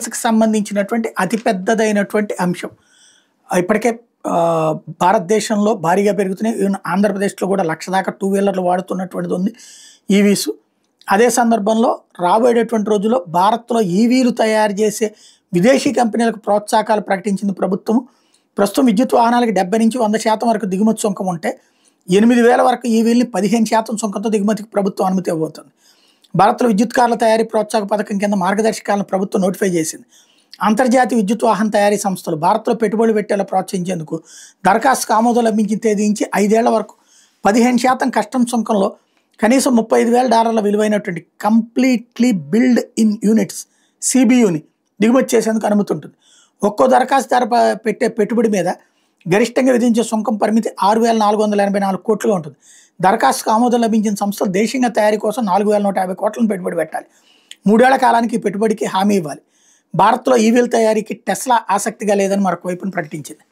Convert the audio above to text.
ఈవీఎస్కి సంబంధించినటువంటి అతిపెద్దదైనటువంటి అంశం. ఇప్పటికే భారతదేశంలో భారీగా పెరుగుతున్నాయి. ఈవెన్ ఆంధ్రప్రదేశ్లో కూడా 1,00,000 దాకా 2 వీలర్లు వాడుతున్నటువంటిది ఉంది ఈవీస్. అదే సందర్భంలో రాబోయేటటువంటి రోజుల్లో భారత్లో ఈవీలు తయారు చేసే విదేశీ కంపెనీలకు ప్రోత్సాహకాలు ప్రకటించింది ప్రభుత్వం. ప్రస్తుతం విద్యుత్ వాహనాలకి 70 నుంచి 100% వరకు దిగుమతి సుంకం ఉంటే 8,000 వరకు ఈవీల్ని 15% సుంకంతో దిగుమతికి ప్రభుత్వం అనుమతి ఇవ్వబోతుంది. భారత్లో విద్యుత్ కార్ల తయారీ ప్రోత్సాహక పథకం కింద మార్గదర్శకాలను ప్రభుత్వం నోటిఫై చేసింది. అంతర్జాతీయ విద్యుత్ వాహన తయారీ సంస్థలు భారత్లో పెట్టుబడులు పెట్టేలా ప్రోత్సహించేందుకు దరఖాస్తుకు ఆమోదం లభించిన తేదీ నుంచి 5 ఏళ్ల వరకు 15% కస్టమ్ సుంకంలో కనీసం $35,000 విలువైనటువంటి కంప్లీట్లీ బిల్డ్ ఇన్ యూనిట్స్ సిబియుని దిగుమతి చేసేందుకు అనుమతి ఉంటుంది. ఒక్కో దరఖాస్తుదారు పెట్టే పెట్టుబడి మీద గరిష్టంగా విధించే సుంకం పరిమితి 6,484 కోట్లుగా ఉంటుంది. దరఖాస్తుకు ఆమోదం లభించిన సంస్థలు దేశీయంగా తయారీ కోసం 4,150 కోట్లను పెట్టుబడి పెట్టాలి. 3 ఏళ్ల కాలానికి ఈ పెట్టుబడికి హామీ ఇవ్వాలి. భారత్లో ఈవీల తయారీకి టెస్లా ఆసక్తిగా లేదని మరొక వైపును ప్రకటించింది.